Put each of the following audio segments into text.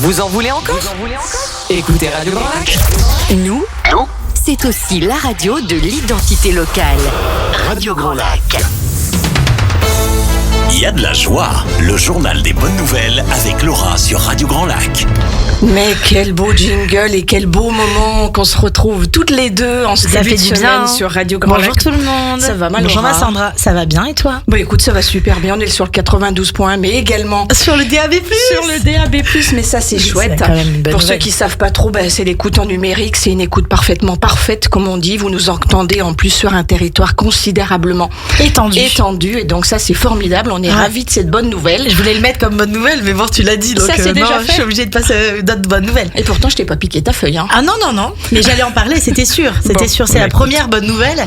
Vous en voulez encore? Écoutez Radio Grand Lac. Nous, c'est aussi la radio de l'identité locale. Radio Grand Lac. Il y a de la joie, le journal des bonnes nouvelles avec Laura sur Radio Grand Lac. Mais quel beau jingle et quel beau moment qu'on se retrouve toutes les deux en ce début de semaine sur Radio Grand Lac. Bonjour tout le monde. Ça va mal, Bonjour Laura? Sandra, ça va bien et toi? Bah écoute, ça va super bien, on est sur le 92.1 mais également Sur le DAB+. sur le DAB+, mais ça c'est chouette. C'est quand même une bonne Pour nouvelle. ceux qui savent pas trop, c'est l'écoute en numérique, c'est une écoute parfaitement parfaite comme on dit, vous nous entendez en plus sur un territoire considérablement étendu et donc ça c'est formidable, on est ravis de cette bonne nouvelle. Je voulais le mettre comme bonne nouvelle, mais bon, tu l'as dit, donc Ça, c'est déjà non, fait. je suis obligée de passer d'autres bonnes nouvelles. Et pourtant je t'ai pas piqué ta feuille. Ah non, mais j'allais en parler, c'était sûr. Bon, C'est la première bonne nouvelle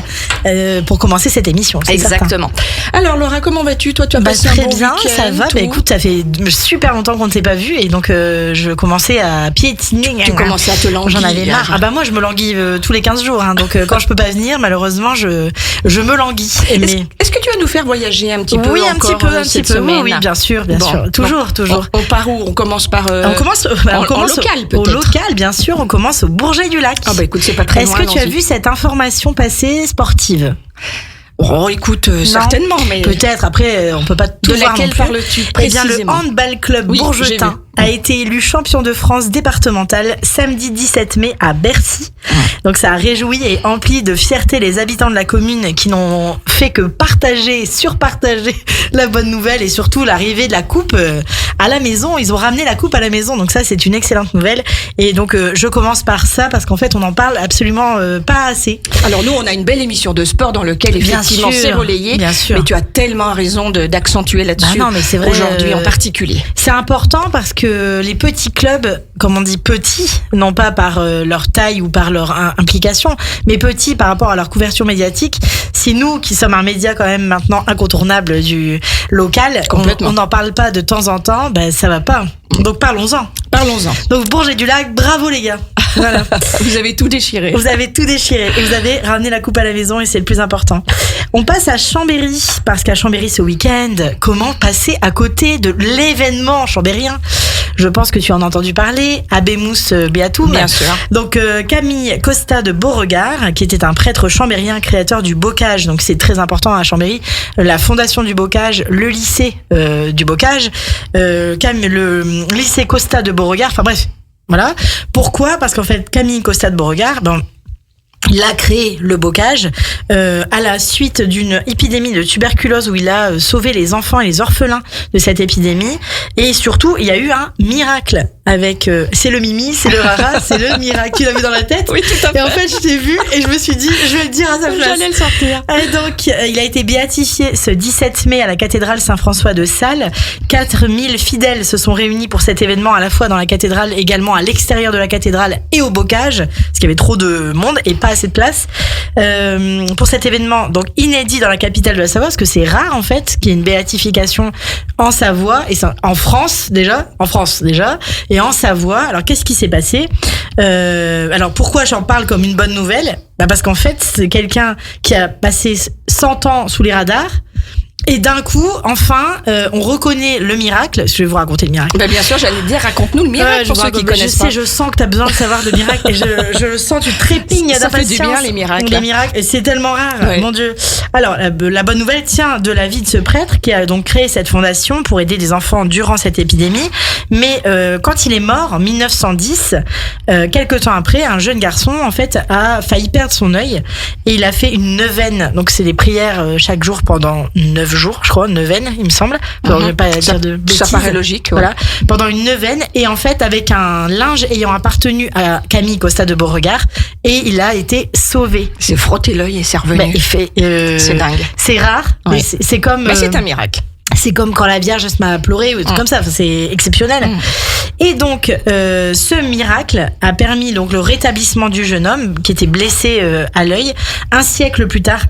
pour commencer cette émission. C'est Exactement. Alors Laura, comment vas-tu? Toi tu as certain. passé Très un bon bien, week-end, ça va. tout Écoute, ça fait super longtemps qu'on ne s'est pas vu et donc je commençais à piétiner. Tu commençais à te languir. J'en avais marre. Ah bah moi je me languis tous les 15 jours, hein, donc quand je peux pas venir, malheureusement je me languis. Est-ce que tu vas nous faire voyager un petit peu Oui, un encore petit peu, cette semaine? oui, bien sûr, bien Bon, sûr. Toujours. On part où? On commence par... On commence en local, peut-être. au local, bien sûr. On commence au Bourget du Lac. Ah bah écoute, c'est pas très Est-ce loin. que tu as vu cette information passer sportive? Oh, écoute, certainement, mais... Peut-être, après, on peut pas tout De voir laquelle non plus. parles-tu Eh bien, le précisément? handball club Oui, bourgetin a été élu champion de France départemental samedi 17 mai à Bercy. Donc ça a réjoui et empli de fierté les habitants de la commune qui n'ont fait que partager, surpartager la bonne nouvelle et surtout l'arrivée de la coupe à la maison. Ils ont ramené la coupe à la maison, donc ça c'est une excellente nouvelle. Et donc je commence par ça parce qu'en fait on n'en parle absolument pas assez. Alors nous, on a une belle émission de sport dans lequel Bien effectivement sûr, c'est relayé. bien sûr. Mais tu as tellement raison d'accentuer là-dessus. Bah non, mais c'est vrai, aujourd'hui en particulier. C'est important parce que les petits clubs, comme on dit petits, non pas par leur taille ou par leur implication, mais petits par rapport à leur couverture médiatique, si nous qui sommes un média quand même maintenant incontournable du local, on n'en parle pas de temps en temps, ça va pas. Donc parlons-en. Donc Bourget du Lac, bravo les gars. Voilà. Vous avez tout déchiré. Vous avez tout déchiré et vous avez ramené la coupe à la maison et c'est le plus important. On passe à Chambéry parce qu'à Chambéry ce week-end, comment passer à côté de l'événement chambérien? Je pense que tu en as entendu parler, Abemous Beatoum. Bien sûr. Donc Camille Costa de Beauregard, qui était un prêtre chambérien créateur du bocage. Donc c'est très important à Chambéry, la fondation du bocage, le lycée du bocage, le lycée Costa de Beauregard. Enfin bref. Voilà. Pourquoi? Parce qu'en fait, Camille Costa de Beauregard, il a créé le bocage à la suite d'une épidémie de tuberculose où il a sauvé les enfants et les orphelins de cette épidémie. Et surtout, il y a eu un miracle avec... c'est le Mimi, c'est le Rara, c'est le miracle. Tu l'as vu dans la tête? Oui, tout à fait. Et en fait, je t'ai vu et je me suis dit, je vais le dire à sa place. J'allais le sortir. Et donc, il a été béatifié ce 17 mai à la cathédrale Saint-François de Sales. 4000 fidèles se sont réunis pour cet événement, à la fois dans la cathédrale, également à l'extérieur de la cathédrale et au bocage, parce qu'il y avait trop de monde et pas assez de place. Pour cet événement, donc inédit dans la capitale de la Savoie, parce que c'est rare en fait qu'il y ait une béatification en Savoie, et en France déjà, et en Savoie. Alors qu'est-ce qui s'est passé? Alors pourquoi j'en parle comme une bonne nouvelle? Parce qu'en fait c'est quelqu'un qui a passé 100 ans sous les radars. Et d'un coup, enfin, on reconnaît le miracle. Je vais vous raconter le miracle. Bien sûr, j'allais te dire, raconte-nous le miracle pour ceux qui connaissent pas. Je sens que t'as besoin de savoir le miracle. Et je le sens, tu trépignes d'impatience. Ça fait du bien, les miracles. Les miracles, et c'est tellement rare, mon Dieu. Alors, la bonne nouvelle tient de la vie de ce prêtre qui a donc créé cette fondation pour aider des enfants durant cette épidémie. Mais quand il est mort, en 1910, quelques temps après, un jeune garçon, en fait, a failli perdre son œil. Et il a fait une neuvaine. Donc, c'est des prières chaque jour pendant 9 jours, je crois, neuvaine, il me semble. Je ne vais pas dire de bêtises. Ça paraît logique. Voilà. Pendant une neuvaine, et en fait, avec un linge ayant appartenu à Camille Costa de Beauregard, et il a été sauvé. Il s'est frotté l'œil et c'est revenu. C'est dingue. C'est rare, mais c'est comme... Mais c'est un miracle. C'est comme quand la Vierge se met à pleurer ou des trucs comme ça. Enfin, c'est exceptionnel. Et donc, ce miracle a permis donc le rétablissement du jeune homme qui était blessé à l'œil. Un siècle plus tard,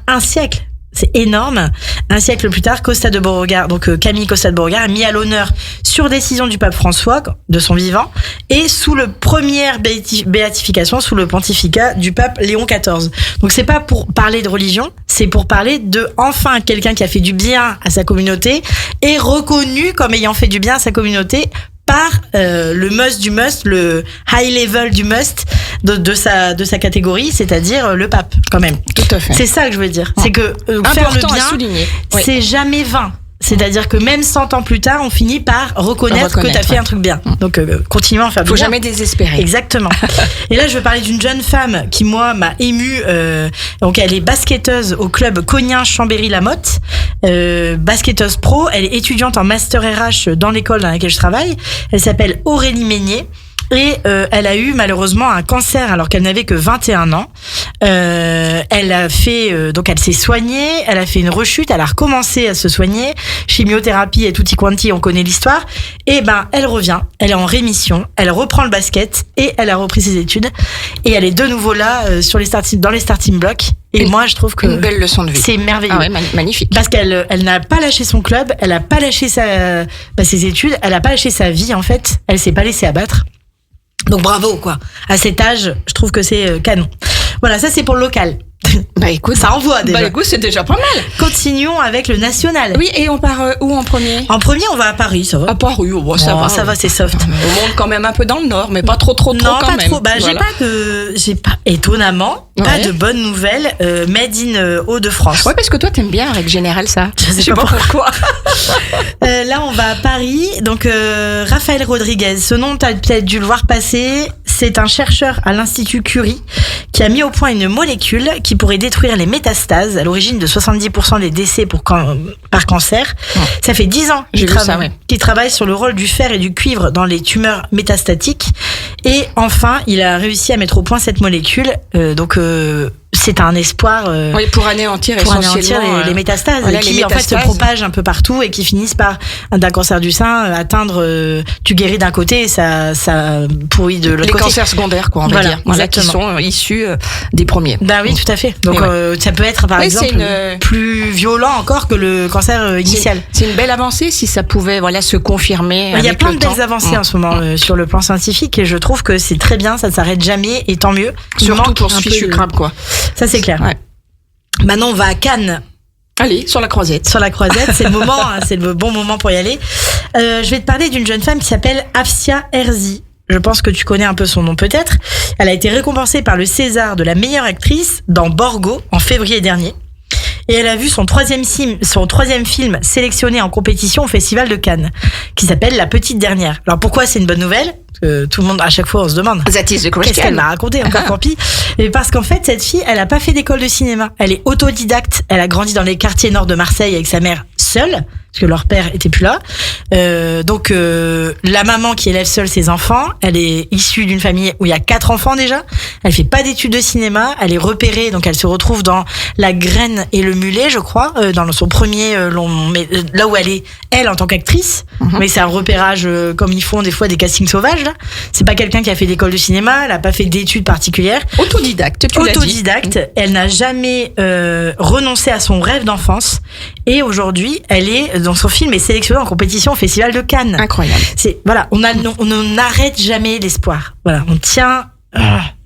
c'est énorme. Un siècle plus tard, Costa de Beauregard, donc Camille Costa de Beauregard, a mis à l'honneur sur décision du pape François, de son vivant, et sous le première béatification, sous le pontificat du pape Léon XIV. Donc c'est pas pour parler de religion, c'est pour parler de enfin quelqu'un qui a fait du bien à sa communauté et reconnu comme ayant fait du bien à sa communauté par le must du must, le high level du must de sa catégorie, c'est-à-dire le pape, quand même. Tout à fait. C'est ça que je veux dire. C'est que faire le bien, c'est jamais vain. C'est-à-dire que même 100 ans plus tard, on finit par reconnaître que tu as fait un truc bien. Donc, continuons à faire du bien. Faut jamais désespérer. Exactement. Et là, je veux parler d'une jeune femme qui, moi, m'a émue. Donc, elle est basketteuse au club Cognin-Chambéry-Lamotte. Basketteuse pro. Elle est étudiante en master RH dans l'école dans laquelle je travaille. Elle s'appelle Aurélie Meignet. Et elle a eu malheureusement un cancer alors qu'elle n'avait que 21 ans. Elle a fait donc elle s'est soignée, elle a fait une rechute, elle a recommencé à se soigner, chimiothérapie et tutti quanti, on connaît l'histoire. Et elle revient, elle est en rémission, elle reprend le basket et elle a repris ses études et elle est de nouveau là dans les starting blocks. Et moi, je trouve que une belle leçon de vie. C'est merveilleux. Ah ouais, magnifique. Parce qu'elle n'a pas lâché son club, elle n'a pas lâché ses études, elle n'a pas lâché sa vie en fait, elle s'est pas laissée abattre. Donc bravo quoi. À cet âge, je trouve que c'est canon. Voilà, ça c'est pour le local. Bah écoute, ça envoie déjà. Bah écoute, c'est déjà pas mal. Continuons avec le national. Oui, et on part où en premier ? En premier, on va à Paris, ça va. À Paris, ça va. Ça va, c'est soft. On monte quand même un peu dans le nord, mais pas trop non, quand pas même. trop. Bah j'ai pas étonnamment pas de bonnes nouvelles made in Hauts-de-France. Ouais, parce que toi t'aimes bien en règle générale ça. Je sais pas pourquoi. Là, on va à Paris. Donc Raphaël Rodriguez, ce nom t'as peut-être dû le voir passer. C'est un chercheur à l'Institut Curie qui a mis au point une molécule qui pourrait détruire les métastases à l'origine de 70% des décès par cancer. Ouais. Ça fait 10 ans qu'il travaille sur le rôle du fer et du cuivre dans les tumeurs métastatiques. Et enfin, il a réussi à mettre au point cette molécule. C'est un espoir pour anéantir les métastases qui en fait se propagent un peu partout et qui finissent par d'un cancer du sein atteindre tu guéris d'un côté et ça pourrit de l'autre côté. Les cancers secondaires quoi on va dire. Voilà, qui sont issus des premiers. Bah oui, tout à fait. Donc ça peut être par exemple plus violent encore que le cancer initial. C'est une belle avancée si ça pouvait se confirmer. Il y a plein de belles avancées en ce moment sur le plan scientifique et je trouve que c'est très bien, ça ne s'arrête jamais et tant mieux. Surtout pour ce fichu crabe quoi. Ça c'est clair. Ouais. Maintenant on va à Cannes. Allez, sur la croisette. Sur la croisette, c'est le moment, c'est le bon moment pour y aller. Je vais te parler d'une jeune femme qui s'appelle Afsia Herzi. Je pense que tu connais un peu son nom peut-être. Elle a été récompensée par le César de la meilleure actrice dans Borgo en février dernier. Et elle a vu son troisième film sélectionné en compétition au Festival de Cannes, qui s'appelle La Petite Dernière. Alors pourquoi c'est une bonne nouvelle ? Parce que tout le monde, à chaque fois, on se demande qu'est-ce qu'elle va raconter encore, Campi. Et parce qu'en fait, cette fille, elle a pas fait d'école de cinéma. Elle est autodidacte. Elle a grandi dans les quartiers nord de Marseille avec sa mère seule, parce que leur père était plus là. Donc la maman qui élève seule ses enfants, elle est issue d'une famille où il y a 4 enfants déjà. Elle fait pas d'études de cinéma. Elle est repérée, donc elle se retrouve dans La Graine et le Mulet, je crois, dans son premier là où elle est, elle en tant qu'actrice. Mais c'est un repérage comme ils font des fois des castings sauvages. Là. C'est pas quelqu'un qui a fait d'école de cinéma. Elle a pas fait d'études particulières. Autodidacte, tu l'as dit. Autodidacte. Elle n'a jamais renoncé à son rêve d'enfance. Et aujourd'hui, elle est dans son film est sélectionné en compétition au Festival de Cannes. Incroyable. On n'arrête jamais l'espoir. Voilà, on tient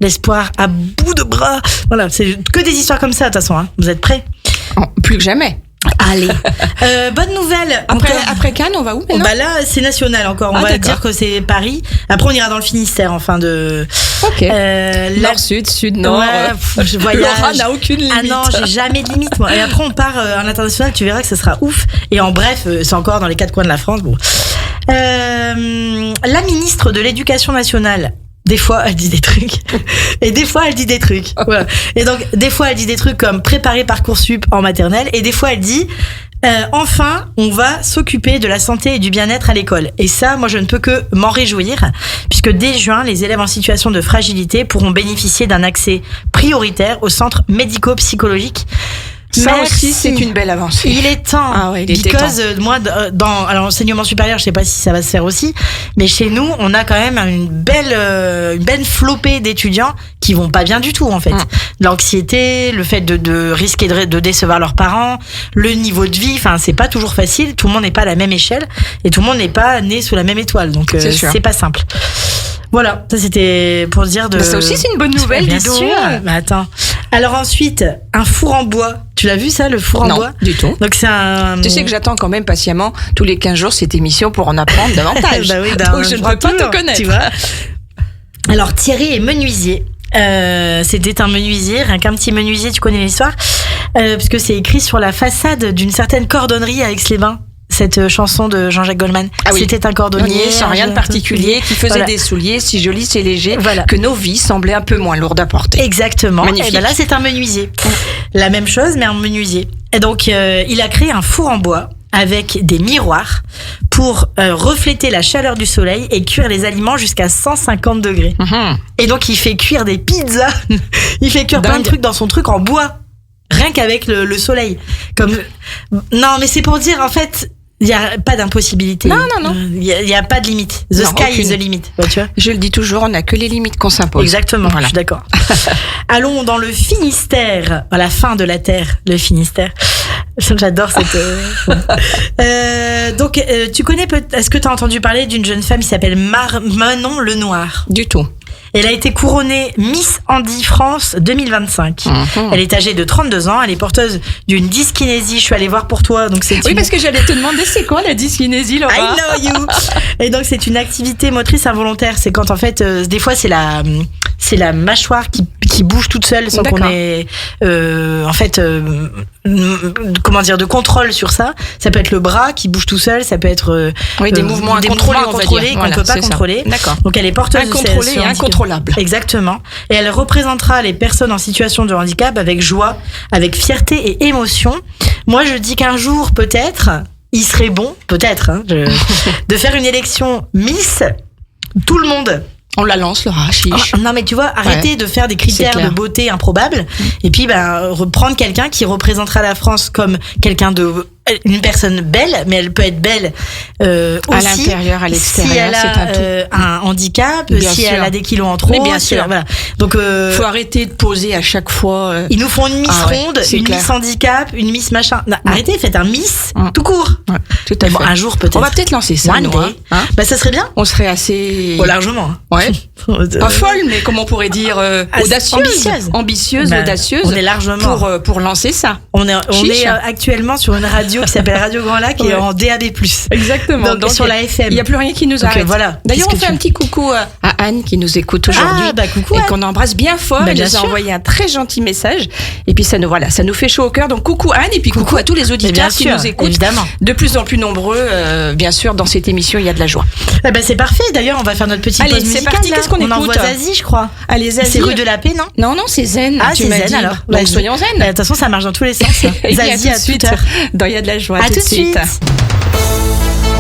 l'espoir à bout de bras. Voilà, c'est que des histoires comme ça de toute façon. Hein. Vous êtes prêts ? Plus que jamais. Allez. Bonne nouvelle. Après Cannes, on va où maintenant ? Là, c'est national encore. On va dire que c'est Paris. Après, on ira dans le Finistère en fin de. Ok. Nord, sud, nord. Je voyage. Laura n'a aucune limite. Ah non, j'ai jamais de limite moi. Et après, on part à l'international. Tu verras que ce sera ouf. Et en bref, c'est encore dans les 4 coins de la France. Bon. La ministre de l'Éducation nationale. Des fois, elle dit des trucs. Et des fois, elle dit des trucs. Voilà. Et donc, des fois, elle dit des trucs comme préparer Parcoursup en maternelle. Et des fois, elle dit, enfin, on va s'occuper de la santé et du bien-être à l'école. Et ça, moi, je ne peux que m'en réjouir, puisque dès juin, les élèves en situation de fragilité pourront bénéficier d'un accès prioritaire aux centres médico-psychologiques. Ça aussi, c'est une belle avancée. Il est temps. Ah ouais, il était temps. Moi, dans l'enseignement supérieur, je sais pas si ça va se faire aussi, mais chez nous, on a quand même une belle flopée d'étudiants qui vont pas bien du tout, en fait. L'anxiété, le fait de risquer de décevoir leurs parents, le niveau de vie, enfin, c'est pas toujours facile. Tout le monde n'est pas à la même échelle et tout le monde n'est pas né sous la même étoile. Donc, c'est pas simple. Voilà, ça c'était pour dire de. Ça aussi c'est une bonne nouvelle, bien dis donc. sûr. Mais attends. Alors ensuite, un four en bois. Tu l'as vu ça, le four en bois? Non, du tout. Donc c'est un. Tu sais que j'attends quand même patiemment tous les 15 jours cette émission pour en apprendre davantage. Bah oui, donc je ne peux pas te connaître. Tu vois. Alors Thierry est menuisier. C'était un menuisier, rien qu'un petit menuisier, tu connais l'histoire, puisque c'est écrit sur la façade d'une certaine cordonnerie à Aix-les-Bains. Cette chanson de Jean-Jacques Goldman. Ah oui. C'était un cordonnier. Sans rien de particulier, qui faisait des souliers si jolis, si légers, que nos vies semblaient un peu moins lourdes à porter. Exactement. Magnifique. Et ben là, c'est un menuisier. La même chose, mais un menuisier. Et donc, il a créé un four en bois avec des miroirs pour refléter la chaleur du soleil et cuire les aliments jusqu'à 150 degrés. Et donc, il fait cuire des pizzas. Il fait cuire plein de trucs dans son truc en bois. Rien qu'avec le soleil. Non, mais c'est pour dire, en fait, il n'y a pas d'impossibilité. Non. Il n'y a pas de limite. The sky is the limit. Tu vois. Je le dis toujours, on n'a que les limites qu'on s'impose. Exactement, voilà. Je suis d'accord. Allons dans le Finistère, à la fin de la Terre, le Finistère. J'adore cette... Donc, tu connais est-ce que tu as entendu parler d'une jeune femme qui s'appelle Manon Lenoir? Du tout. Elle a été couronnée Miss Handy France 2025. Elle est âgée de 32 ans. Elle est porteuse d'une dyskinésie. Je suis allée voir pour toi. Donc c'est parce que j'allais te demander c'est quoi la dyskinésie, Laura? I know you. Et donc c'est une activité motrice involontaire. C'est quand en fait, des fois c'est la mâchoire qui bouge toute seule sans qu'on ait comment dire, de contrôle sur ça. Ça peut être le bras qui bouge tout seul. Ça peut être des mouvements incontrôlés qu'on ne peut pas contrôler. D'accord. Donc elle est porteuse incontrôlée et incontrôlable. Exactement. Et elle représentera les personnes en situation de handicap avec joie, avec fierté et émotion. Moi, je dis qu'un jour, peut-être, il serait bon, peut-être, de faire une élection Miss tout le monde. On la lance, Laura, chiche. Non, mais tu vois, arrêtez de faire des critères de beauté improbables et puis reprendre quelqu'un qui représentera la France comme quelqu'un une personne belle, mais elle peut être belle aussi à l'intérieur, à l'extérieur. Si elle a un handicap, si elle a des kilos en trop. Mais bien sûr. Voilà. Donc, faut arrêter de poser à chaque fois. Ils nous font une Miss ronde, une Miss handicap, une Miss machin. Non, arrêtez, faites un Miss tout court. Ouais, tout à fait. Un jour peut-être. On va peut-être lancer ça. One day. Ça serait bien. On serait assez. Largement. Ouais. Pas folle, mais comment on pourrait dire ambitieuse, audacieuse. On est largement pour lancer ça. On est actuellement sur une radio qui s'appelle Radio Grand Lac et en DAB+. Exactement. Donc sur la FM. Il n'y a plus rien qui nous arrête. Voilà. D'ailleurs, on fait un petit coucou à Anne qui nous écoute aujourd'hui. Coucou. Et qu'on embrasse bien fort. Elle nous a envoyé un très gentil message. Et puis ça nous fait chaud au cœur. Donc coucou Anne et puis coucou à tous les auditeurs qui nous écoutent. Évidemment. De plus en plus nombreux, bien sûr, dans cette émission, il y a de la joie. C'est parfait. D'ailleurs, on va faire notre petite pause musicale. C'est parti. Qu'est-ce qu'on écoute? On envoie Zazie, je crois. Allez, Zazie. C'est Rue de la Paix, non? Non, c'est Zen. Ah, c'est Zen alors. Donc soyons Zen. De toute façon, ça marche dans tous les sens. Zazie, à tout à l'heure. Dans Il y a de la joie. À tout de suite.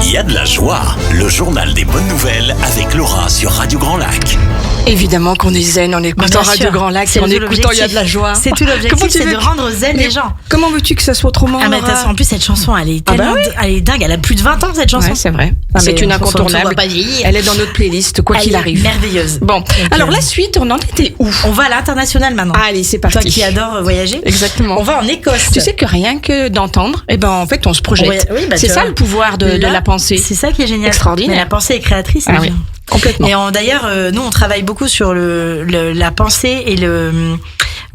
Il y a de la joie, le journal des bonnes nouvelles avec Laura sur Radio Grand Lac. Évidemment qu'on est zen en écoutant Radio Grand Lac et en écoutant Il y a de la joie. C'est tout l'objectif, c'est de rendre zen les gens. Comment veux-tu que ça soit autrement? En plus, cette chanson, elle est tellement elle est dingue. Elle a plus de 20 ans, cette chanson. Ouais, c'est vrai. C'est une incontournable. Elle est dans notre playlist, quoi qu'il arrive. Merveilleuse. Bon, alors la suite, on en était où? On va à l'international maintenant. Allez, c'est parti. Toi qui adore voyager. Exactement. On va en Écosse. Tu sais que rien que d'entendre, en fait, on se projette. C'est ça le pouvoir de la pensée. C'est ça qui est génial. Extraordinaire. Mais la pensée est créatrice. Oui. Complètement. Et d'ailleurs, nous, on travaille beaucoup sur la pensée et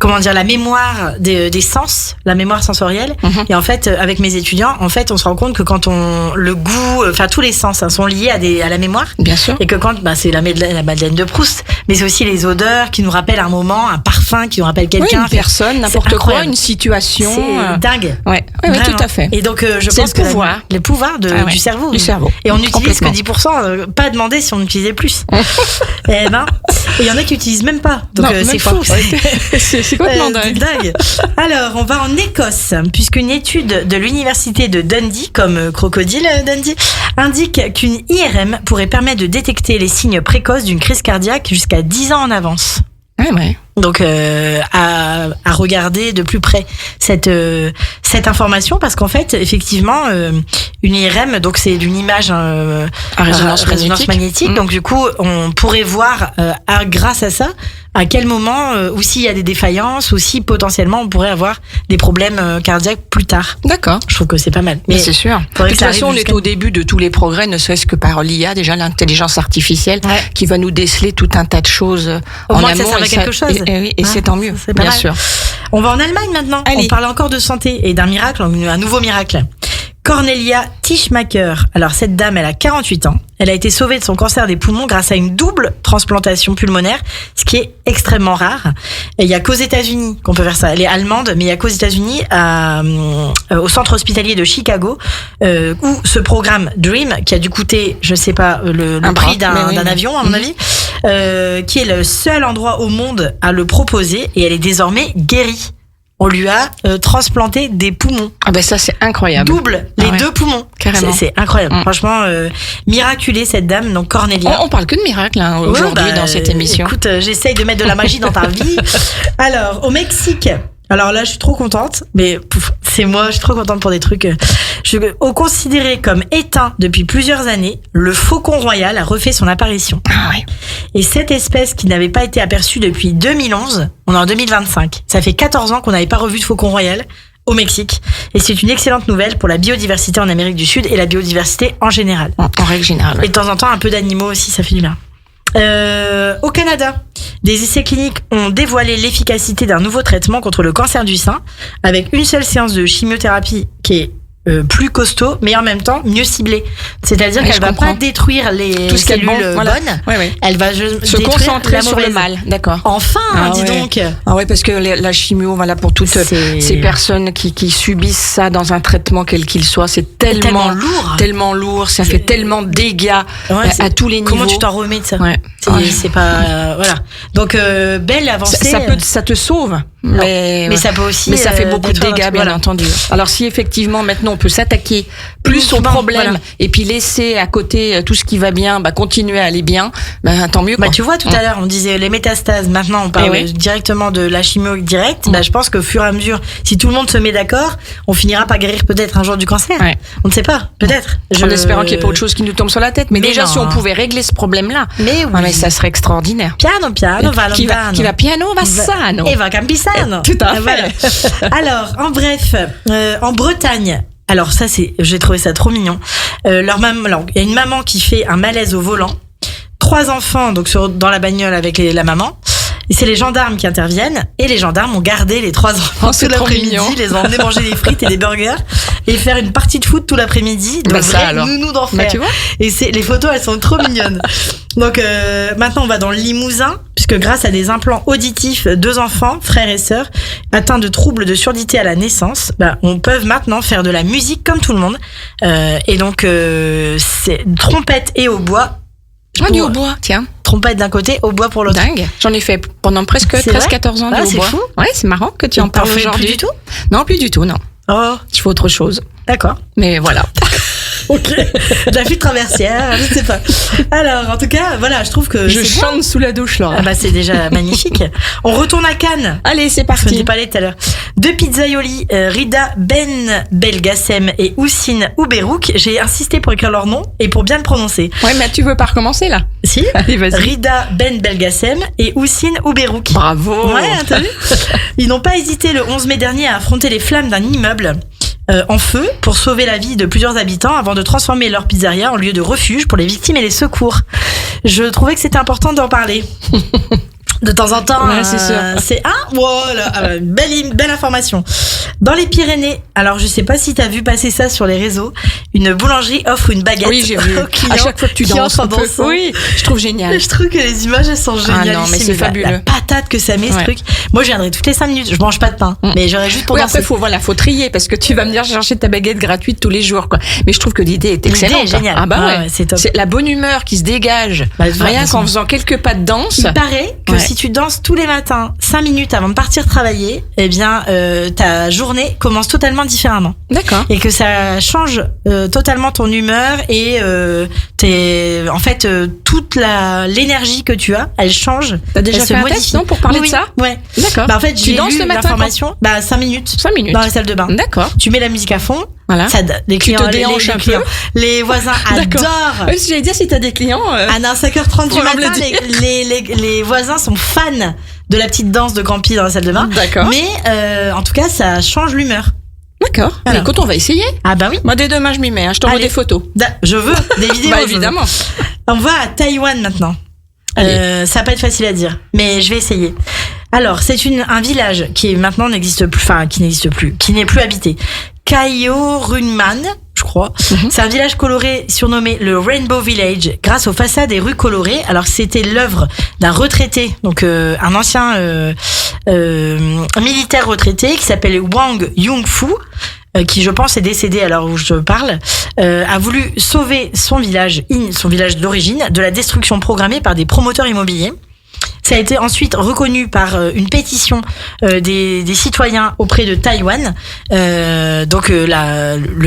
la mémoire des sens, la mémoire sensorielle. Et en fait, avec mes étudiants, on se rend compte que quand le goût, tous les sens sont liés à la mémoire. Bien sûr. Et que quand, c'est la Madeleine de Proust, mais c'est aussi les odeurs qui nous rappellent un moment, un parfum qui nous rappelle quelqu'un. Une personne, n'importe quoi, une situation. C'est dingue. Oui, tout à fait. Et donc, je pense que le pouvoir du cerveau. Du cerveau. Et on n'utilise que 10%, pas demander si on utilisait plus. Et il y en a qui utilisent même pas. Donc c'est fou. C'est complètement dingue. Alors, on va en Écosse, puisqu'une étude de l'université de Dundee, comme crocodile Dundee, indique qu'une IRM pourrait permettre de détecter les signes précoces d'une crise cardiaque jusqu'à 10 ans en avance. Ouais. Donc à regarder de plus près cette information, parce qu'en fait effectivement une IRM, donc c'est une image à résonance magnétique. Donc du coup on pourrait voir grâce à ça à quel moment, ou s'il y a des défaillances, ou si potentiellement on pourrait avoir des problèmes cardiaques plus tard. D'accord. Je trouve que c'est pas mal. Mais c'est sûr. De toute façon, on est au début de tous les progrès, ne serait-ce que par l'IA, déjà l'intelligence artificielle, qui va nous déceler tout un tas de choses au en moins amont. Ça sert à quelque chose. Et c'est tant mieux, c'est bien sûr. On va en Allemagne maintenant. Allez. On parle encore de santé et d'un miracle, un nouveau miracle. Cornelia Tischmacher. Alors cette dame, elle a 48 ans. Elle a été sauvée de son cancer des poumons grâce à une double transplantation pulmonaire, ce qui est extrêmement rare. Et il y a qu'aux États-Unis qu'on peut faire ça. Elle est allemande, mais il y a qu'aux États-Unis, au centre hospitalier de Chicago, où ce programme Dream, qui a dû coûter, je sais pas, le prix d'un avion à mon avis, qui est le seul endroit au monde à le proposer, et elle est désormais guérie. On lui a transplanté des poumons. Ah ben ça c'est incroyable. Double, les deux poumons. Carrément. C'est incroyable. Franchement, miraculée cette dame, donc Cornelia. On parle que de miracles aujourd'hui dans cette émission. Écoute, j'essaye de mettre de la magie dans ta vie. Alors, au Mexique. Alors là, je suis trop contente, mais c'est moi, je suis trop contente pour des trucs. Considéré comme éteint depuis plusieurs années, le faucon royal a refait son apparition. Ah ouais. Et cette espèce qui n'avait pas été aperçue depuis 2011, on est en 2025. Ça fait 14 ans qu'on n'avait pas revu de faucon royal au Mexique. Et c'est une excellente nouvelle pour la biodiversité en Amérique du Sud et la biodiversité en général. En règle générale. Et de temps en temps, un peu d'animaux aussi, ça fait du bien. Au Canada, des essais cliniques ont dévoilé l'efficacité d'un nouveau traitement contre le cancer du sein avec une seule séance de chimiothérapie qui est plus costaud, mais en même temps mieux ciblée. C'est-à-dire qu'elle va pas détruire les cellules bonnes. Elle va se concentrer sur le mal. D'accord. Enfin, dis donc. Ah ouais, parce que la chimio, voilà, pour toutes ces personnes qui subissent ça dans un traitement quel qu'il soit, c'est tellement lourd, ça fait tellement de dégâts à tous les niveaux. Comment tu t'en remets de ça? C'est pas voilà. Donc belle avancée. Ça te sauve. Mais ça peut aussi. Mais ça fait beaucoup de dégâts, bien entendu. Alors si effectivement maintenant on peut s'attaquer plus au problème et puis laisser à côté tout ce qui va bien, continuer à aller bien, tant mieux. Tu vois, tout à l'heure on disait les métastases. Maintenant on parle directement de la chimio directe. Je pense qu'au fur et à mesure, si tout le monde se met d'accord, on finira par guérir peut-être un jour du cancer. On ne sait pas, peut-être. En espérant qu'il n'y ait pas autre chose qui nous tombe sur la tête. Mais déjà, si on pouvait régler ce problème-là, mais ça serait extraordinaire. Piano, Valentano. Qui va piano, va sano. Et va campissano. Tout à fait. Alors, en bref, en Bretagne. Alors ça, j'ai trouvé ça trop mignon. Il y a une maman qui fait un malaise au volant. 3 enfants donc dans la bagnole avec la maman. Et c'est les gendarmes qui interviennent. Et les gendarmes ont gardé les 3 enfants tout l'après-midi. Les ont emmenés manger des frites et des burgers. Et faire une partie de foot tout l'après-midi. Donc vrai nounou d'enfer. Tu vois. Et les photos, elles sont trop mignonnes. Donc maintenant, on va dans le Limousin. Puisque grâce à des implants auditifs, 2 enfants, frères et sœurs, atteints de troubles de surdité à la naissance, on peut maintenant faire de la musique comme tout le monde. Et donc, c'est trompette et hautbois. Du hautbois, tiens. Trompette d'un côté, hautbois pour l'autre. Dingue. J'en ai fait pendant presque 13-14 ans du hautbois. C'est fou. Ouais, c'est marrant que tu en parles aujourd'hui. Plus du tout? Non, plus du tout, non. Oh. Je fais autre chose. D'accord. Mais voilà. Ok. De la flûte traversière, je sais pas. Alors, en tout cas, voilà, je trouve que je chante sous la douche, Laura. C'est déjà magnifique. On retourne à Cannes. Allez, c'est parti. Je ne dis pas tout à l'heure. 2 pizzaioli, Rida Ben Belgassem et Houssine Ouberouk. J'ai insisté pour écrire leur nom et pour bien le prononcer. Ouais, mais tu veux pas recommencer là? Si. Allez, vas-y. Rida Ben Belgassem et Houssine Ouberouk. Bravo. Ouais, t'as vu? Ils n'ont pas hésité le 11 mai dernier à affronter les flammes d'un immeuble en feu pour sauver la vie de plusieurs habitants avant de transformer leur pizzeria en lieu de refuge pour les victimes et les secours. Je trouvais que c'était important d'en parler. De temps en temps, c'est sûr. C'est voilà, belle information. Dans les Pyrénées, alors je sais pas si t'as vu passer ça sur les réseaux, une boulangerie offre une baguette. Oui, j'ai vu. À chaque fois que tu danses, oui, je trouve génial. Je trouve que les images elles sont géniales. Non, mais c'est fabuleux. La patate que ça met ce truc. Moi, je viendrai toutes les 5 minutes. Je mange pas de pain, mais j'aurais juste pour danser. Après, faut trier parce que tu vas venir chercher ta baguette gratuite tous les jours, quoi. Mais je trouve que l'idée est excellente. L'idée est géniale. Ah ouais, c'est top. C'est la bonne humeur qui se dégage. Rien qu'en faisant quelques pas de danse. Il paraît que si tu danses tous les matins 5 minutes avant de partir travailler, eh bien ta journée commence totalement différemment. D'accord. Et que ça change totalement ton humeur et en fait toute l'énergie que tu as, elle change. T'as déjà fait un test, non, pour parler de ça? Ouais. D'accord. En fait, j'ai lu l'information. 5 minutes. 5 minutes. Dans la salle de bain. D'accord. Tu mets la musique à fond. Voilà. Les clients, tu te déhanches un peu. Les voisins adorent. Oui, j'allais dire si t'as des clients. À 5h30 du matin, les voisins sont fans de la petite danse de Grand-Pi dans la salle de bain. D'accord. Mais en tout cas, ça change l'humeur. D'accord. Voilà. Écoute, on va essayer. Ah bah oui. Moi, dès demain, je m'y mets. Je t'envoie des photos. Je veux des vidéos. Bah évidemment. On va à Taïwan maintenant. Ça va pas être facile à dire, mais je vais essayer. Alors, c'est un village qui maintenant n'existe plus, qui n'est plus habité. Kayorunman, je crois. C'est un village coloré surnommé le Rainbow Village grâce aux façades et rues colorées. Alors, c'était l'œuvre d'un retraité, donc un ancien militaire retraité qui s'appelle Wang Yongfu, qui je pense est décédé à l'heure où je parle, a voulu sauver son village d'origine de la destruction programmée par des promoteurs immobiliers. Ça a été ensuite reconnu par une pétition des citoyens auprès de Taïwan, le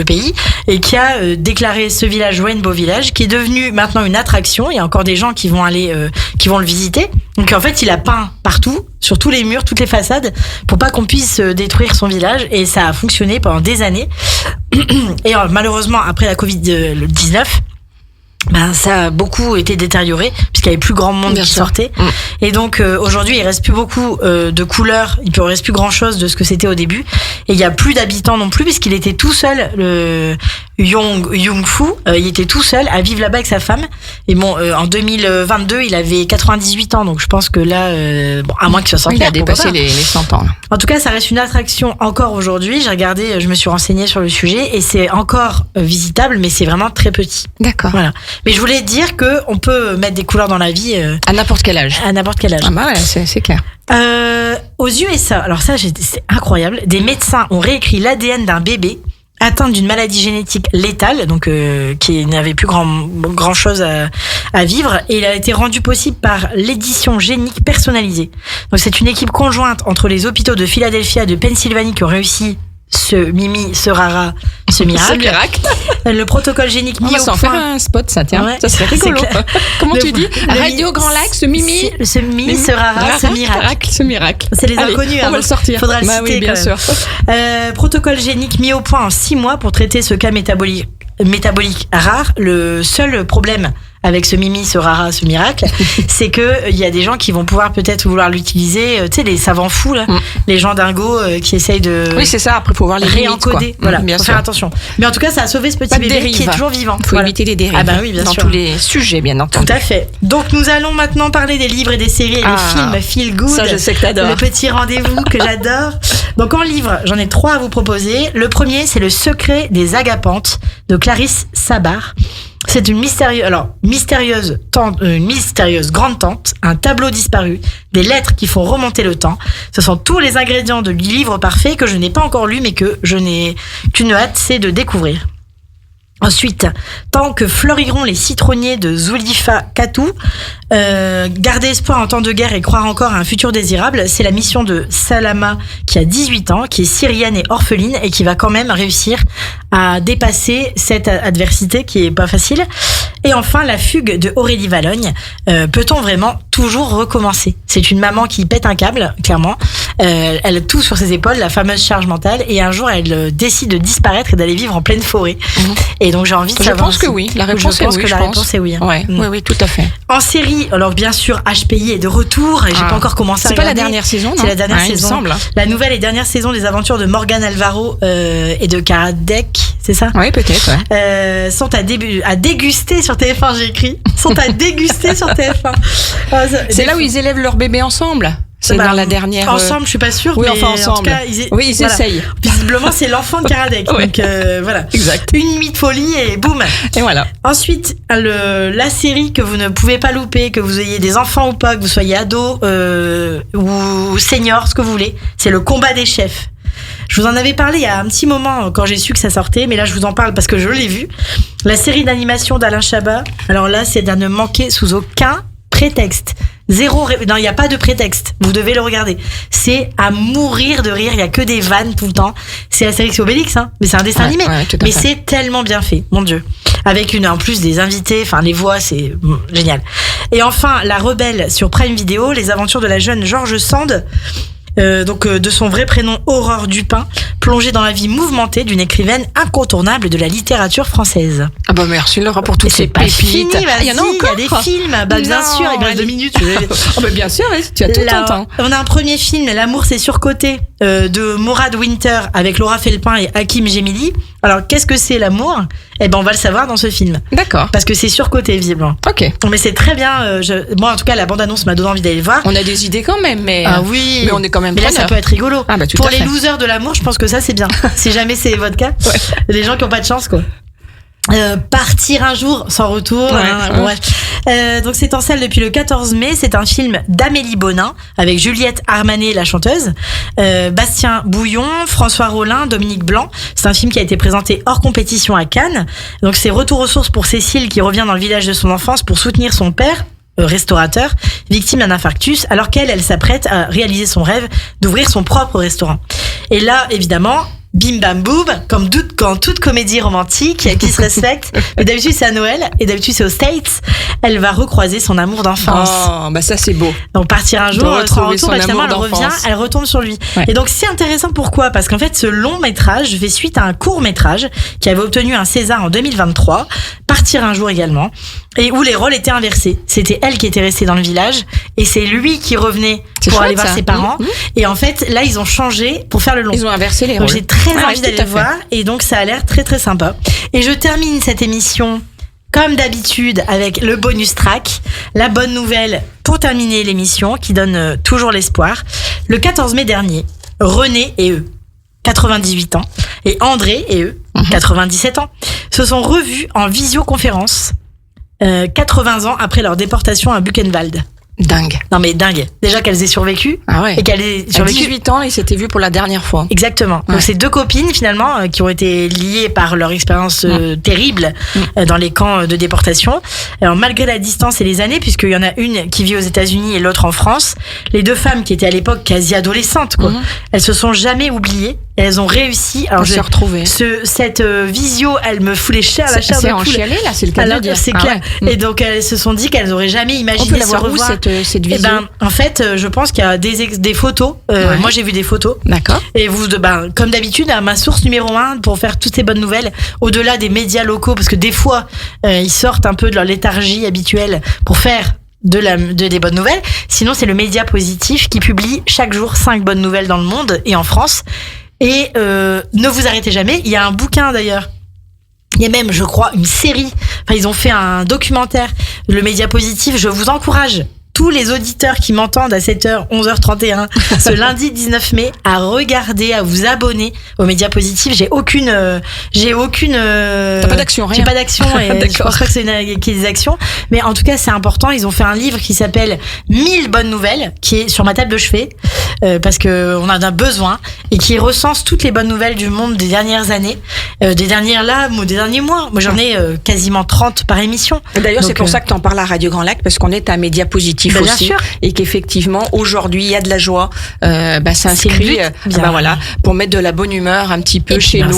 pays, et qui a déclaré ce village Rainbow Village, qui est devenu maintenant une attraction. Il y a encore des gens qui vont le visiter. Donc en fait, il a peint partout, sur tous les murs, toutes les façades, pour pas qu'on puisse détruire son village, et ça a fonctionné pendant des années. Et malheureusement, après la Covid-19, ça a beaucoup été détérioré puisqu'il y avait plus grand monde qui sortait. Et donc aujourd'hui il reste plus beaucoup de couleurs, il reste plus grand chose de ce que c'était au début, et il y a plus d'habitants non plus puisqu'il était tout seul, le Yongfu, il était tout seul à vivre là-bas avec sa femme. Et en 2022 il avait 98 ans, donc je pense que là à moins qu'il soit sorti, il a dépassé les 100 ans là. En tout cas, ça reste une attraction encore aujourd'hui. J'ai regardé, je me suis renseignée sur le sujet, et c'est encore visitable, mais c'est vraiment très petit. D'accord. Voilà. Mais je voulais dire que on peut mettre des couleurs dans la vie à n'importe quel âge. À n'importe quel âge. Ah bah ouais, c'est clair. Aux USA, alors ça c'est incroyable, des médecins ont réécrit l'ADN d'un bébé atteint d'une maladie génétique létale, donc qui n'avait plus grand chose à vivre, et il a été rendu possible par l'édition génique personnalisée. Donc c'est une équipe conjointe entre les hôpitaux de Philadelphia et de Pennsylvanie qui ont réussi ce miracle. Le protocole génique mis au point. On va s'en faire un spot, ça, tiens. Ouais, ça serait rigolo. Comment tu dis? Radio Grand Lac, ce miracle. Ce miracle. C'est les inconnus. On va le sortir. Faudra le citer, bien sûr. Protocole génique mis au point en 6 mois pour traiter ce cas métabolique rare. Le seul problème avec ce miracle, c'est que il y a des gens qui vont pouvoir peut-être vouloir l'utiliser, tu sais, les savants fous là, les gens dingos qui essayent de. Oui, c'est ça. Après, faut voir les réencoder. Voilà, faut faire attention. Mais en tout cas, ça a sauvé ce petit bébé qui est toujours vivant. Faut éviter les dérives. Ah bah oui, bien sûr. Dans tous les sujets, bien entendu. Tout à fait. Donc, nous allons maintenant parler des livres et des séries et des films feel good. Ça, je sais que t'adores. Le petit rendez-vous que j'adore. Donc, en livre, j'en ai 3 à vous proposer. Le premier, c'est Le secret des agapantes de Clarisse Sabar. C'est une mystérieuse grande-tante, un tableau disparu, des lettres qui font remonter le temps. Ce sont tous les ingrédients du livre parfait que je n'ai pas encore lu, mais que je n'ai qu'une hâte, c'est de découvrir. Ensuite, Tant que fleuriront les citronniers de Zulfa Katou, garder espoir en temps de guerre et croire encore à un futur désirable, c'est la mission de Salama qui a 18 ans, qui est syrienne et orpheline et qui va quand même réussir à dépasser cette adversité qui est pas facile. Et enfin, La fugue de Aurélie Valogne. Peut-on vraiment toujours recommencer? C'est une maman qui pète un câble, clairement. Elle a tout sur ses épaules, la fameuse charge mentale, et un jour elle décide de disparaître et d'aller vivre en pleine forêt. Et donc j'ai envie de savoir. Je pense que oui. La réponse est oui. La réponse est oui. Oui, tout à fait. En série, alors bien sûr, HPI est de retour. Et j'ai pas encore commencé à regarder. C'est pas la dernière saison, non? C'est la dernière saison. Il me semble. La nouvelle et dernière saison des aventures de Morgan Alvaro et de Karadec, c'est ça? Oui, peut-être. Ouais. Sont à déguster sur TF1. J'ai écrit. Sont à déguster sur TF1. C'est là où ils élèvent leur bébé ensemble. C'est dans la dernière. Ensemble, je suis pas sûre. Oui, mais enfin ensemble. En tout cas, ils essayent. Visiblement, c'est l'enfant de Karadec. Ouais. Donc voilà. Exact. Une nuit de folie et boum. Et voilà. Ensuite, la série que vous ne pouvez pas louper, que vous ayez des enfants ou pas, que vous soyez ado ou senior, ce que vous voulez, c'est Le combat des chefs. Je vous en avais parlé il y a un petit moment quand j'ai su que ça sortait, mais là je vous en parle parce que je l'ai vu. La série d'animation d'Alain Chabat. Alors là, c'est à ne manquer sous aucun prétexte. Non, il n'y a pas de prétexte. Vous devez le regarder. C'est à mourir de rire. Il n'y a que des vannes tout le temps. C'est Astérix et Obélix, hein. Mais c'est un dessin animé. Mais c'est tellement bien fait. Mon Dieu. Avec en plus des invités. Enfin, les voix, c'est génial. Et enfin, La Rebelle sur Prime Video. Les aventures de la jeune George Sand. donc de son vrai prénom Aurore Dupin, plongée dans la vie mouvementée d'une écrivaine incontournable de la littérature française. Ah bah merci Laura pour toutes ces pépites. Fini, il y en a encore. Il y a des films, bien sûr, il reste 2 minutes. Oh bah bien sûr, tu as tout ton temps. On a un premier film, L'amour c'est surcoté, de Morad Winter avec Laura Felpin et Hakim Gemili. Alors qu'est-ce que c'est l'amour ? Eh ben on va le savoir dans ce film. D'accord. Parce que c'est surcoté visiblement. Ok. Mais c'est très bien. Moi en tout cas la bande-annonce m'a donné envie d'aller le voir. On a des idées quand même, mais oui. Mais on est quand même. Mais là ça peut être rigolo. Ah bah, pour les losers de l'amour, je pense que ça c'est bien. Si jamais c'est votre cas, les gens qui ont pas de chance quoi. Partir un jour sans retour. Donc c'est en salle depuis le 14 mai. C'est un film d'Amélie Bonin avec Juliette Armanet, la chanteuse, Bastien Bouillon, François Rollin, Dominique Blanc. C'est un film qui a été présenté hors compétition à Cannes. Donc c'est retour aux sources pour Cécile qui revient dans le village de son enfance pour soutenir son père, restaurateur, victime d'un infarctus, alors elle s'apprête à réaliser son rêve d'ouvrir son propre restaurant. Et là, évidemment, bim bam boum, comme quand toute comédie romantique qui se respecte, mais d'habitude c'est à Noël et d'habitude c'est aux States, elle va recroiser son amour d'enfance. Oh, bah ça c'est beau. Donc partir un jour, sans retour, finalement elle revient, elle retombe sur lui. Ouais. Et donc c'est intéressant, pourquoi ? Parce qu'en fait ce long métrage fait suite à un court métrage qui avait obtenu un César en 2023, Partir un jour également, et où les rôles étaient inversés. C'était elle qui était restée dans le village et c'est lui qui revenait pour aller voir ses parents. Et en fait là ils ont changé pour faire le long. Ils ont inversé les rôles. Donc j'ai très envie d'aller le voir et donc ça a l'air très très sympa. Et je termine cette émission comme d'habitude avec le bonus track, la bonne nouvelle pour terminer l'émission qui donne toujours l'espoir. Le 14 mai dernier, René et eux, 98 ans, et André et eux, 97 ans, se sont revus en visioconférence 80 ans après leur déportation à Buchenwald. Dingue. Non mais dingue. Déjà qu'elles aient survécu. Ah ouais. Et qu'elles aient survécu. À 18 ans, ils s'étaient vus pour la dernière fois. Exactement. Ouais. Donc c'est 2 copines finalement qui ont été liées par leur expérience terrible dans les camps de déportation. Alors malgré la distance et les années, puisqu'il y en a une qui vit aux États-Unis et l'autre en France, les 2 femmes qui étaient à l'époque quasi adolescentes, quoi, elles se sont jamais oubliées. Elles ont réussi. Alors se retrouver. Cette visio, elle me fout les chairs, la chair de poule. C'est enchialé là, c'est le cas de dire. C'est clair. Ouais. Et donc elles se sont dit qu'elles auraient jamais imaginé se revoir. Cette visio. En fait, je pense qu'il y a des photos. Moi, j'ai vu des photos. D'accord. Et vous, comme d'habitude, ma source numéro 1 pour faire toutes ces bonnes nouvelles, au-delà des médias locaux, parce que des fois, ils sortent un peu de leur léthargie habituelle pour faire des bonnes nouvelles. Sinon, c'est le Média Positif qui publie chaque jour 5 bonnes nouvelles dans le monde et en France. Et ne vous arrêtez jamais. Il y a un bouquin d'ailleurs. Il y a même, je crois, une série. Enfin, ils ont fait un documentaire, le Média Positif. Je vous encourage, tous les auditeurs qui m'entendent à 7h, 11h31, ce lundi 19 mai, à regarder, à vous abonner aux Médias Positifs. J'ai aucune. T'as pas d'action, rien. J'ai pas d'action et je pense pas que qu'il y ait des actions. Mais en tout cas, c'est important. Ils ont fait un livre qui s'appelle 1000 bonnes nouvelles, qui est sur ma table de chevet, parce que on en a besoin, et qui recense toutes les bonnes nouvelles du monde des dernières années, des derniers mois. Moi, j'en ai quasiment 30 par émission. Et d'ailleurs, c'est pour ça que t'en parles à Radio Grand Lac, parce qu'on est un média positif bien aussi, sûr. Et qu'effectivement, aujourd'hui, il y a de la joie, s'inscrit, pour mettre de la bonne humeur un petit peu et chez nous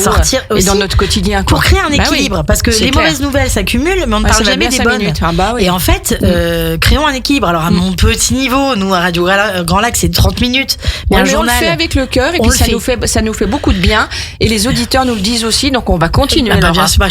et dans notre quotidien. Pour créer un équilibre, parce que les mauvaises nouvelles s'accumulent, mais on ne parle jamais des bonnes. Et en fait, créons un équilibre. Alors à mon petit niveau, nous à Radio Grand Lac, c'est 30 minutes. Mais un journal, on le fait avec le cœur et puis ça nous fait beaucoup de bien. Et les auditeurs nous le disent aussi, donc on va continuer. Bien sûr,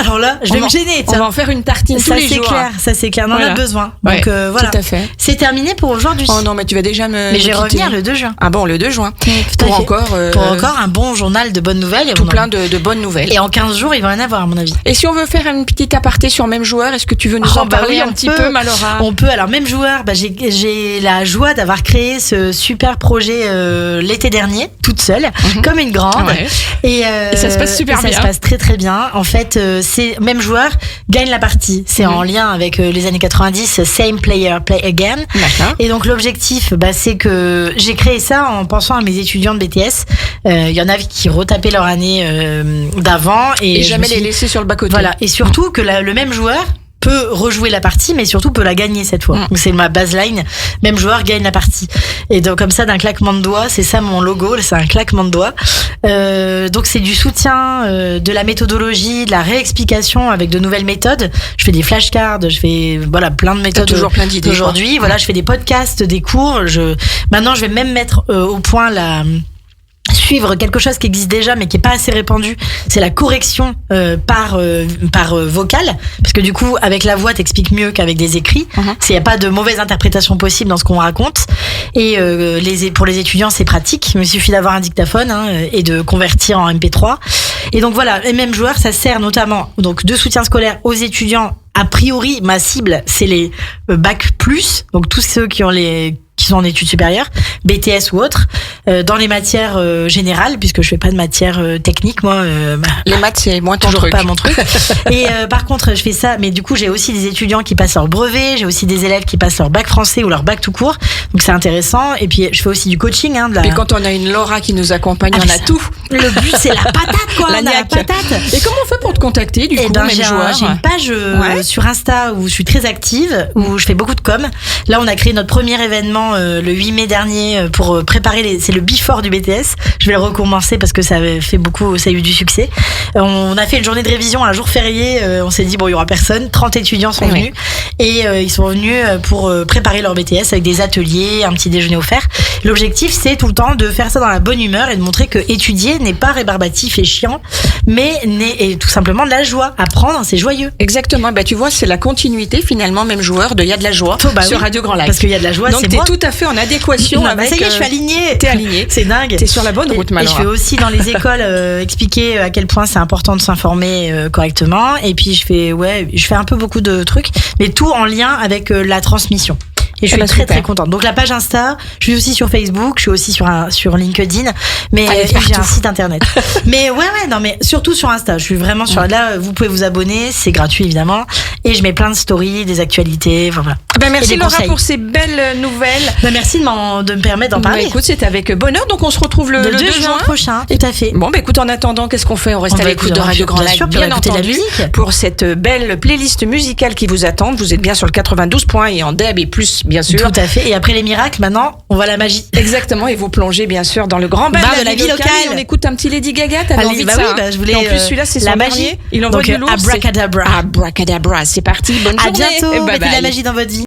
alors là, je vais me gêner. On va en faire une tartine tous les jours. Ça c'est clair, on en a besoin. Donc voilà. Tout à fait. C'est terminé pour aujourd'hui. Oh non, mais tu vas déjà Mais je vais revenir le 2 juin. Ah bon, le 2 juin. Pour encore un bon journal de bonnes nouvelles. Tout plein de bonnes nouvelles. Et en 15 jours, il va en avoir, à mon avis. Et si on veut faire une petite aparté sur Même Joueur, est-ce que tu veux nous en parler un petit peu, Malora ? On peut. Alors, Même Joueur, j'ai la joie d'avoir créé ce super projet l'été dernier, toute seule, comme une grande. Ouais. Et ça se passe super bien. Ça se passe très très bien. En fait, c'est Même Joueur gagne la partie. C'est en lien avec les années 90, Same Player, Play Again. D'accord. Et donc l'objectif, c'est que j'ai créé ça en pensant à mes étudiants de BTS. Il y en a qui retapaient leur année d'avant et jamais les laisser sur le bas-côté. Voilà. Et surtout que le même joueur peut rejouer la partie, mais surtout peut la gagner cette fois. Donc c'est ma baseline. Même joueur gagne la partie. Et donc comme ça, d'un claquement de doigts, c'est ça mon logo, c'est un claquement de doigts. Donc c'est du soutien, de la méthodologie, de la réexplication avec de nouvelles méthodes. Je fais des flashcards, je fais plein de méthodes. Toujours plein d'idées aujourd'hui. Voilà, je fais des podcasts, des cours. Maintenant, je vais même mettre au point suivre quelque chose qui existe déjà mais qui est pas assez répandu, c'est la correction par vocal, parce que du coup avec la voix t'expliques mieux qu'avec des écrits. Il y a pas de mauvaise interprétation possible dans ce qu'on raconte, et pour les étudiants c'est pratique, il suffit d'avoir un dictaphone et de convertir en MP3. Et donc voilà, les mêmes joueurs, ça sert notamment donc de soutien scolaire aux étudiants. A priori, ma cible, c'est les bac plus, donc tous ceux qui sont en études supérieures, BTS ou autres, dans les matières générales, puisque je fais pas de matière technique, moi. Les maths, c'est moins ton toujours truc. Pas mon truc. Et par contre, je fais ça, mais du coup, j'ai aussi des étudiants qui passent leur brevet, j'ai aussi des élèves qui passent leur bac français ou leur bac tout court, donc c'est intéressant. Et puis, je fais aussi du coaching. Et quand on a une Laura qui nous accompagne, on a tout. Le but, c'est la patate, quoi. La patate. Et comment on fait pour te contacter, du coup, même joueur? J'ai une page sur Insta où je suis très active, où je fais beaucoup de com. Là, on a créé notre premier événement le 8 mai dernier pour préparer c'est le before du BTS. Je vais le recommencer parce que ça a eu du succès. On a fait une journée de révision un jour férié, on s'est dit il y aura personne, 30 étudiants sont venus et ils sont venus pour préparer leur BTS avec des ateliers, un petit déjeuner offert. L'objectif c'est tout le temps de faire ça dans la bonne humeur et de montrer que étudier n'est pas rébarbatif et chiant, mais est tout simplement de la joie. Apprendre, c'est joyeux. Exactement, tu vois, c'est la continuité finalement, même joueur de Y a de la joie sur Radio Grand Lac. Parce qu'il y a de la joie, donc c'est t'es tout à fait en adéquation avec. Ça y est, je suis alignée. T'es alignée. C'est dingue. T'es sur la bonne route, Malora. Et je fais aussi dans les écoles expliquer à quel point c'est important de s'informer correctement. Et puis je fais un peu beaucoup de trucs, mais tout en lien avec la transmission. Et je suis très très contente. Donc la page Insta, je suis aussi sur Facebook, je suis aussi sur LinkedIn, mais j'ai un site internet. Mais mais surtout sur Insta, je suis vraiment sur là, vous pouvez vous abonner, c'est gratuit évidemment, et je mets plein de stories, des actualités, voilà. Merci Laura pour ces belles nouvelles. Merci de me permettre d'en parler. Écoute, c'était avec bonheur, donc on se retrouve le 2 juin prochain. Tout à fait. Bon, écoute, en attendant, qu'est-ce qu'on fait? On reste à l'écoute de Radio Grand Lac, bien entendu, la musique. Pour cette belle playlist musicale qui vous attend. Vous êtes bien sur le 92 points et en DAB+, bien sûr. Tout à fait. Et après les miracles, maintenant, on voit la magie. Exactement. Et vous plongez bien sûr dans le grand bar de la vie locale. On écoute un petit Lady Gaga. T'avais envie de ça? Je voulais. Et en plus, celui-là, c'est son dernier. Il envoie du lourd. Abracadabra. Abracadabra. C'est parti. Bonne journée. À bientôt. Mettez la magie dans votre vie.